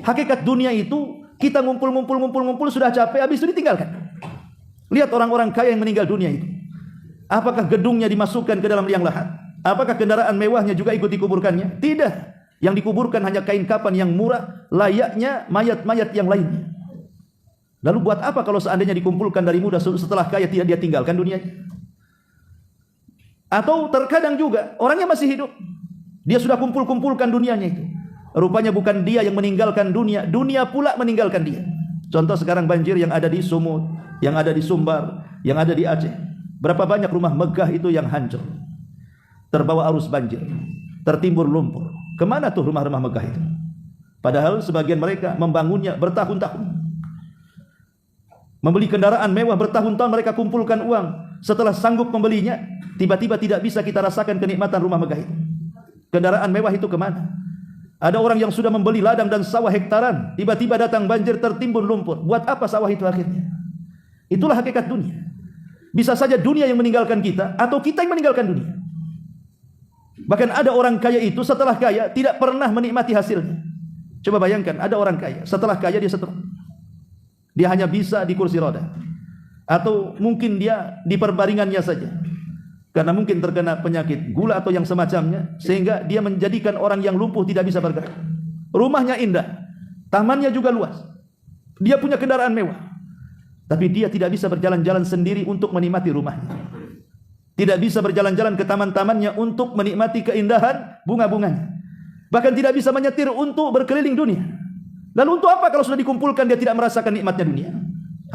Hakikat dunia itu kita ngumpul sudah capek, habis itu ditinggalkan. Lihat orang-orang kaya yang meninggal dunia itu. Apakah gedungnya dimasukkan ke dalam liang lahat? Apakah kendaraan mewahnya juga ikut dikuburkannya? Tidak. Yang dikuburkan hanya kain kafan yang murah, layaknya mayat-mayat yang lainnya. Lalu buat apa kalau seandainya dikumpulkan dari muda setelah kaya tidak dia tinggalkan dunianya? Atau terkadang juga orangnya masih hidup, dia sudah kumpulkan dunianya itu. Rupanya bukan dia yang meninggalkan dunia, dunia pula meninggalkan dia. Contoh sekarang banjir yang ada di Sumut, yang ada di Sumbar, yang ada di Aceh. Berapa banyak rumah megah itu yang hancur, terbawa arus banjir, tertimbun lumpur. Kemana tuh rumah-rumah megah itu? Padahal sebagian mereka membangunnya bertahun-tahun, membeli kendaraan mewah bertahun-tahun mereka kumpulkan uang. Setelah sanggup membelinya, tiba-tiba tidak bisa kita rasakan kenikmatan rumah megah itu. Kendaraan mewah itu kemana? Ada orang yang sudah membeli ladang dan sawah hektaran, tiba-tiba datang banjir tertimbun lumpur. Buat apa sawah itu akhirnya? Itulah hakikat dunia. Bisa saja dunia yang meninggalkan kita, atau kita yang meninggalkan dunia. Bahkan ada orang kaya itu setelah kaya tidak pernah menikmati hasilnya. Coba bayangkan, ada orang kaya, setelah kaya dia stroke. Dia hanya bisa di kursi roda, atau mungkin dia di perbaringannya saja, karena mungkin terkena penyakit gula atau yang semacamnya, sehingga dia menjadikan orang yang lumpuh tidak bisa bergerak. Rumahnya indah, tamannya juga luas, dia punya kendaraan mewah, tapi dia tidak bisa berjalan-jalan sendiri untuk menikmati rumahnya. Tidak bisa berjalan-jalan ke taman-tamannya untuk menikmati keindahan bunga-bunganya. Bahkan tidak bisa menyetir untuk berkeliling dunia. Lalu untuk apa kalau sudah dikumpulkan dia tidak merasakan nikmatnya dunia?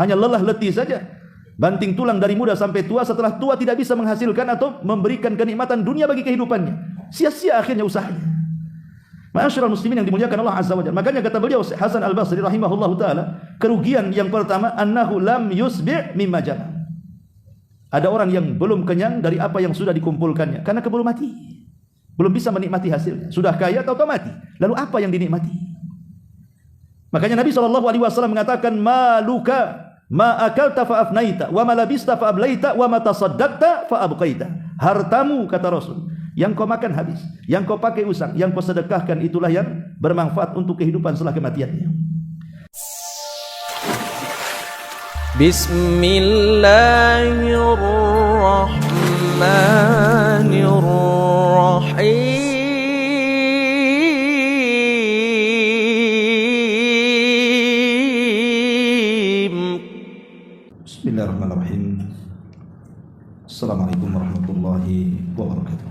Hanya lelah letih saja, banting tulang dari muda sampai tua. Setelah tua tidak bisa menghasilkan atau memberikan kenikmatan dunia bagi kehidupannya. Sia-sia akhirnya usahanya. Ma'asyiral muslimin yang dimuliakan Allah Azza wa Jalla. Makanya kata beliau Hasan Al-Basri rahimahullahu taala, kerugian yang pertama annahu lam yusbi' mimma jama'. Ada orang yang belum kenyang dari apa yang sudah dikumpulkannya karena keburu mati. Belum bisa menikmati hasilnya. Sudah kaya atau mati. Lalu apa yang dinikmati? Makanya Nabi SAW mengatakan, maluka ma akalta fa afnaita wa ma labista fa ablaita wa ma tasaddaqta fa abqaita. Hartamu, kata Rasul, yang kau makan habis, yang kau pakai usang, yang kau sedekahkan, itulah yang bermanfaat untuk kehidupan setelah kematiannya. Bismillahirrahmanirrahim. Assalamualaikum warahmatullahi wabarakatuh.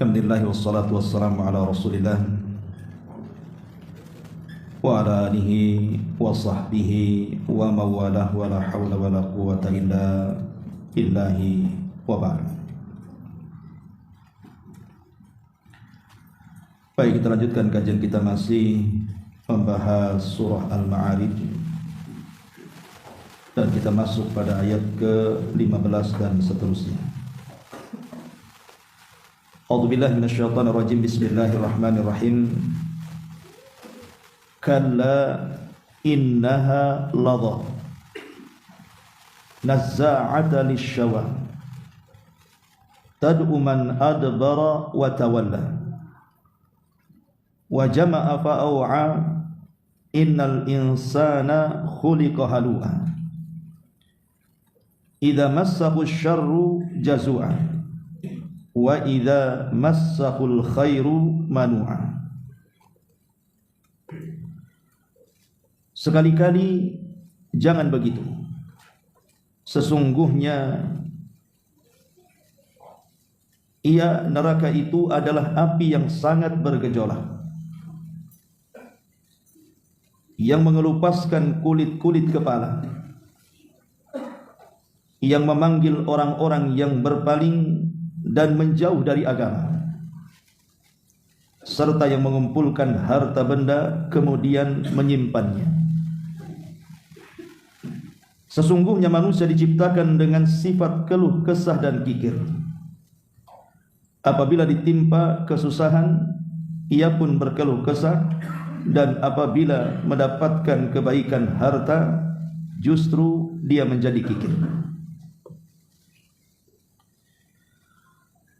Alhamdulillah wassalatu wassalamu ala Rasulillah wa ala alihi wa sahbihi wa mawalah wa la hawla wa la quwwata illa billahi wa ba'd. Baik, kita lanjutkan kajian kita, masih membahas surah Al-Ma'arij, dan kita masuk pada ayat ke-15 dan seterusnya. A'udzubillahi minasyaitonir rajim. Bismillahirrahmanirrahim. Kalla innaha ladha nazza'ata lisyawa tad'u man adbara wa tawalla wa jama'a fa'aw'a innal insana khuliqa halu'a idza massahu syarru jazu'a wa idza massahu khairu manu'a. Sekali-kali jangan begitu. Sesungguhnya neraka itu adalah api yang sangat bergejolak, yang mengelupaskan kulit-kulit kepala, yang memanggil orang-orang yang berpaling dan menjauh dari agama, serta yang mengumpulkan harta benda kemudian menyimpannya. Sesungguhnya manusia diciptakan dengan sifat keluh kesah dan kikir. Apabila ditimpa kesusahan, ia pun berkeluh kesah, dan apabila mendapatkan kebaikan harta, justru dia menjadi kikir.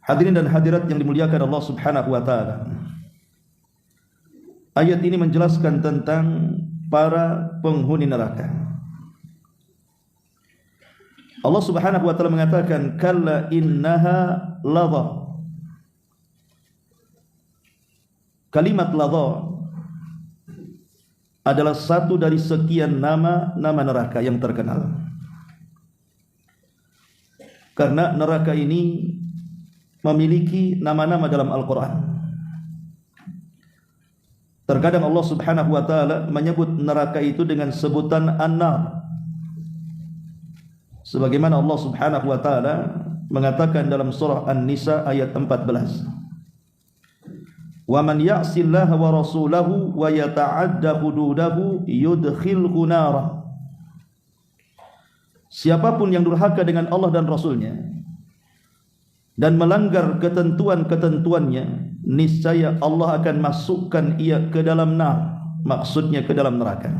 Hadirin dan hadirat yang dimuliakan Allah Subhanahu wa taala. Ayat ini menjelaskan tentang para penghuni neraka. Allah Subhanahu wa taala mengatakan kalla innaha ladha. Kalimat ladha adalah satu dari sekian nama neraka yang terkenal. Karena neraka ini memiliki nama-nama dalam Al-Quran. Terkadang Allah Subhanahu wa taala menyebut neraka itu dengan sebutan An-Nar. Sebagaimana Allah Subhanahu wa taala mengatakan dalam surah An-Nisa ayat 14. Wa man ya'sillaha wa rasulahu wa yata'adda hududahu yudkhilhu nara. Siapapun yang durhaka dengan Allah dan Rasulnya dan melanggar ketentuan-ketentuannya, niscaya Allah akan masukkan ia ke dalam nar, maksudnya ke dalam neraka.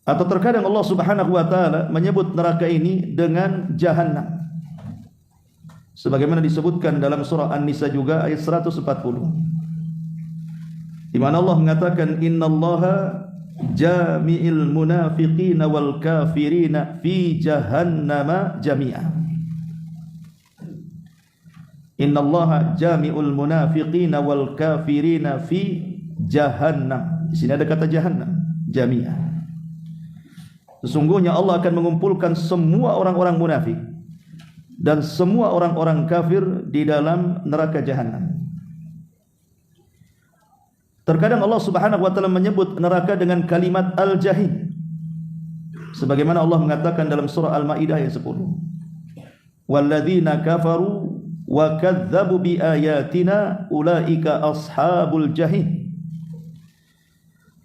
Atau terkadang Allah Subhanahu wa taala menyebut neraka ini dengan Jahannam. Sebagaimana disebutkan dalam surah An-Nisa juga ayat 140. Di mana Allah mengatakan innallaha jami'il munafiqina wal kafirina fi jahannama jami'a. Innallaha jami'ul munafiqina wal kafirina fi jahannam. Di sini ada kata jahannam, jami'a. Sesungguhnya Allah akan mengumpulkan semua orang-orang munafik dan semua orang-orang kafir di dalam neraka jahannam. Terkadang Allah Subhanahu wa taala menyebut neraka dengan kalimat al-jahim. Sebagaimana Allah mengatakan dalam surah Al-Maidah ayat 10. Walladzina kafaru wa kadzdzabu biayatina ulaika ashabul jahim.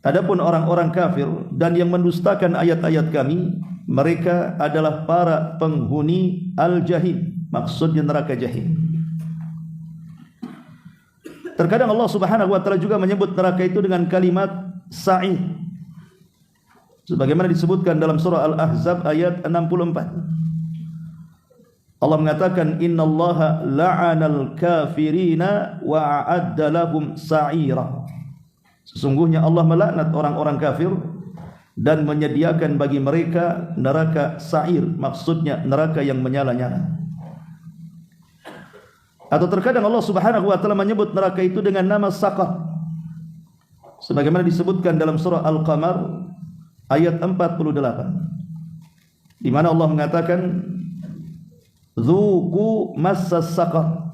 Adapun orang-orang kafir dan yang mendustakan ayat-ayat kami, mereka adalah para penghuni al-jahim, maksudnya neraka jahim. Terkadang Allah Subhanahu wa taala juga menyebut neraka itu dengan kalimat sa'ir. Sebagaimana disebutkan dalam surah Al-Ahzab ayat 64. Allah mengatakan innallaha la'anal kafirina wa a'adda lahum sa'ira. Sesungguhnya Allah melaknat orang-orang kafir dan menyediakan bagi mereka neraka sa'ir, maksudnya neraka yang menyala-nyala. Atau terkadang Allah Subhanahu wa taala menyebut neraka itu dengan nama Saqar. Sebagaimana disebutkan dalam surah Al-Qamar ayat 48. Di mana Allah mengatakan dzuqu massas saqar.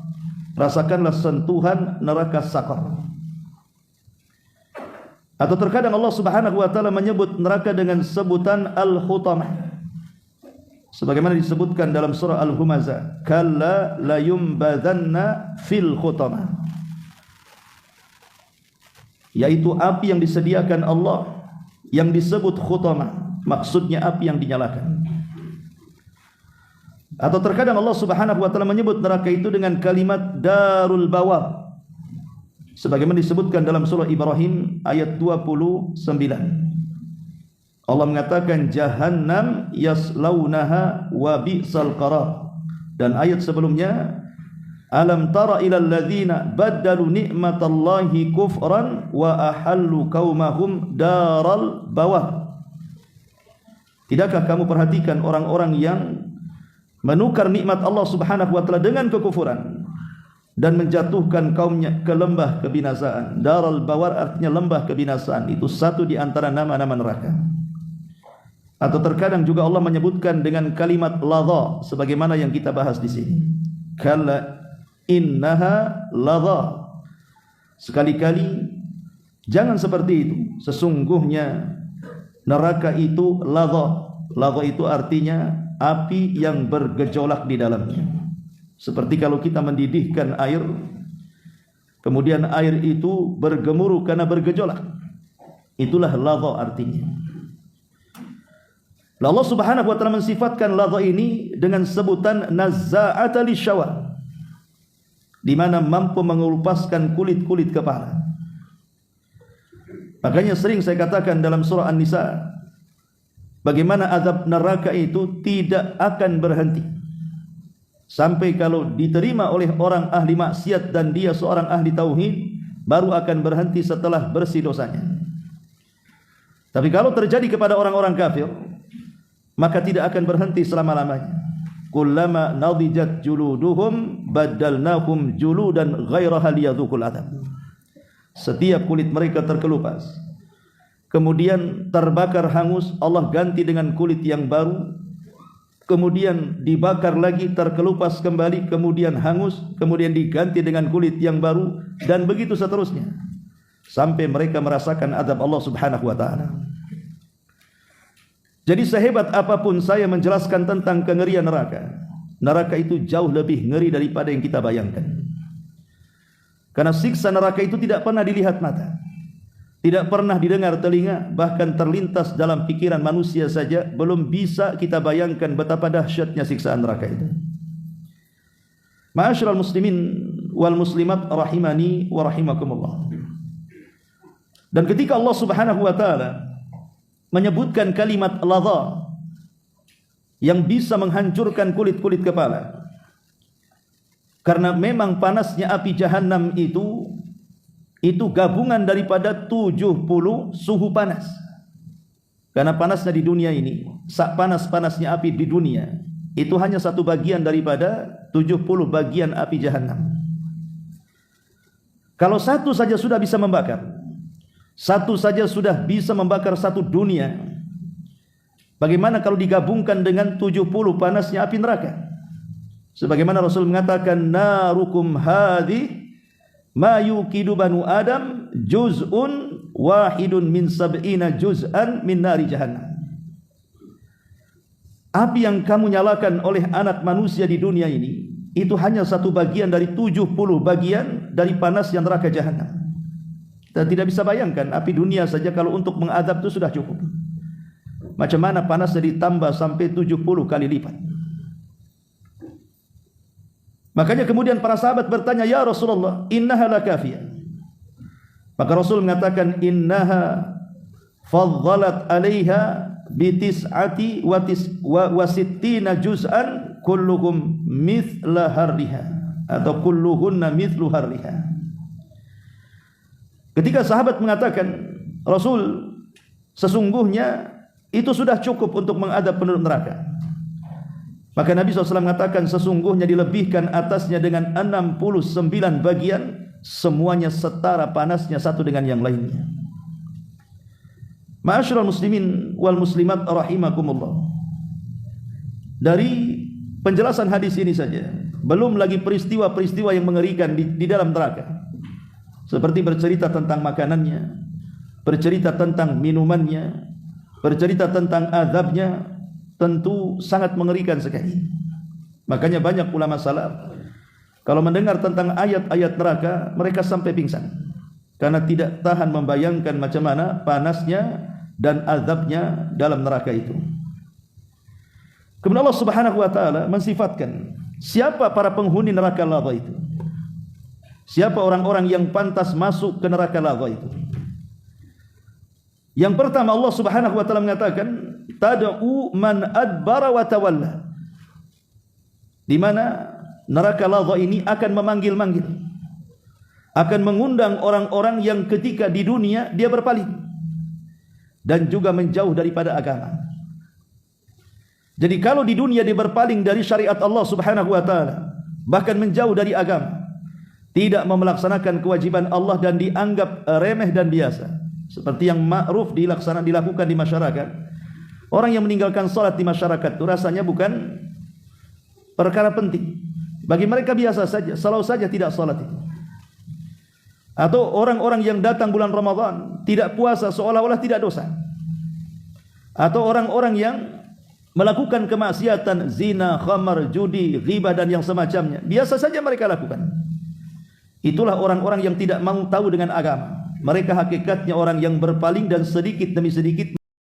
Rasakanlah sentuhan neraka Saqar. Atau terkadang Allah Subhanahu wa taala menyebut neraka dengan sebutan Al-Hutamah. Sebagaimana disebutkan dalam surah Al-Humazah, kalla la yumbadzanna fil khutamah, yaitu api yang disediakan Allah yang disebut khutamah, maksudnya api yang dinyalakan. Atau terkadang Allah Subhanahu wa taala menyebut neraka itu dengan kalimat darul bawar. Sebagaimana disebutkan dalam surah Ibrahim ayat 29. Allah mengatakan jahannam yaslaunaha wa bi'sal qarar. Dan ayat sebelumnya alam tara ilal ladzina baddalu ni'matallahi kufran wa ahallu qaumahum daral bawar. Tidakkah kamu perhatikan orang-orang yang menukar nikmat Allah Subhanahu wa taala dengan kekufuran dan menjatuhkan kaumnya ke lembah kebinasaan. Daral bawar artinya lembah kebinasaan. Itu satu di antara nama-nama neraka. Atau terkadang juga Allah menyebutkan dengan kalimat ladha, sebagaimana yang kita bahas di sini. Kalla innaha ladha. Sekali-kali jangan seperti itu. Sesungguhnya neraka itu ladha. Ladha itu artinya api yang bergejolak di dalamnya. Seperti kalau kita mendidihkan air, kemudian air itu bergemuruh karena bergejolak. Itulah ladha artinya. Allah Subhanahu wa taala mensifatkan ladha ini dengan sebutan nazza'ata lisyawa, di mana mampu mengulupaskan kulit-kulit kepala. Makanya sering saya katakan dalam surah An-Nisa, bagaimana azab neraka itu tidak akan berhenti. sampai kalau diterima oleh orang ahli maksiat dan dia seorang ahli tauhid, baru akan berhenti setelah bersih dosanya. Tapi kalau terjadi kepada orang-orang kafir, maka tidak akan berhenti selama-lamanya. Kullama nadijat juluduhum badalnahum juludan ghairaha liyadzuqul adzab. Setiap kulit mereka terkelupas, kemudian terbakar hangus, Allah ganti dengan kulit yang baru, kemudian dibakar lagi, terkelupas kembali, kemudian hangus, kemudian diganti dengan kulit yang baru, dan begitu seterusnya sampai mereka merasakan azab Allah Subhanahu wa taala. Jadi sehebat apapun saya menjelaskan tentang kengerian neraka, neraka itu jauh lebih ngeri daripada yang kita bayangkan. Karena siksa neraka itu tidak pernah dilihat mata, tidak pernah didengar telinga, bahkan terlintas dalam pikiran manusia saja belum bisa kita bayangkan betapa dahsyatnya siksaan neraka itu. Ma'asyiral muslimin wal muslimat rahimani wa rahimakumullah. Dan ketika Allah Subhanahu wa taala menyebutkan kalimat ladha yang bisa menghancurkan kulit-kulit kepala, karena memang panasnya api jahanam itu gabungan daripada 70 suhu panas. Karena panasnya di dunia ini, panas-panasnya api di dunia itu hanya satu bagian daripada 70 bagian api jahanam. Kalau satu saja sudah bisa membakar, satu saja sudah bisa membakar satu dunia, bagaimana kalau digabungkan dengan 70 panasnya api neraka? Sebagaimana Rasul mengatakan, narukum hadhi ma yuqidu banu adam juz'un wahidun min sab'ina juz'an min nari jahannam. Api yang kamu nyalakan oleh anak manusia di dunia ini, itu hanya satu bagian dari 70 bagian dari panasnya neraka jahanam. Kita tidak bisa bayangkan, api dunia saja kalau untuk mengadab itu sudah cukup. Macam mana panasnya ditambah sampai 70 kali lipat. Makanya kemudian para sahabat bertanya, ya Rasulullah, innaha lakafiyah. Maka Rasul mengatakan, innaha faddalat alaiha bitis'ati wa sittina juz'an kulluhum mithla harriha, atau kulluhunna mithlu harriha. Ketika sahabat mengatakan, Rasul, sesungguhnya itu sudah cukup untuk mengadab penduduk neraka, maka Nabi SAW mengatakan, sesungguhnya dilebihkan atasnya dengan 69 bagian, semuanya setara panasnya satu dengan yang lainnya. Ma'asyiral muslimin wal muslimat rahimakumullah. Dari penjelasan hadis ini saja, belum lagi peristiwa-peristiwa yang mengerikan di dalam neraka, seperti bercerita tentang makanannya, bercerita tentang minumannya, bercerita tentang azabnya, tentu sangat mengerikan sekali. Makanya banyak ulama salaf kalau mendengar tentang ayat-ayat neraka, mereka sampai pingsan karena tidak tahan membayangkan macam mana panasnya dan azabnya dalam neraka itu. Kemudian Allah Subhanahu wa taala mensifatkan siapa para penghuni neraka ladha itu, siapa orang-orang yang pantas masuk ke neraka ladha itu. Yang pertama, Allah Subhanahu wa taala mengatakan, tad'u man adbara wa tawalla, di mana neraka ladha ini akan memanggil-manggil, akan mengundang orang-orang yang ketika di dunia dia berpaling dan juga menjauh daripada agama. Jadi kalau di dunia dia berpaling dari syariat Allah Subhanahu wa taala, bahkan menjauh dari agama, tidak melaksanakan kewajiban Allah dan dianggap remeh dan biasa, seperti yang ma'ruf dilakukan di masyarakat. Orang yang meninggalkan salat di masyarakat itu rasanya bukan perkara penting. Bagi mereka biasa saja, selalu saja tidak salat itu. Atau orang-orang yang datang bulan Ramadan tidak puasa seolah-olah tidak dosa. Atau orang-orang yang melakukan kemaksiatan, zina, khamar, judi, ghibah dan yang semacamnya, biasa saja mereka lakukan. Itulah orang-orang yang tidak mau tahu dengan agama. Mereka hakikatnya orang yang berpaling dan sedikit demi sedikit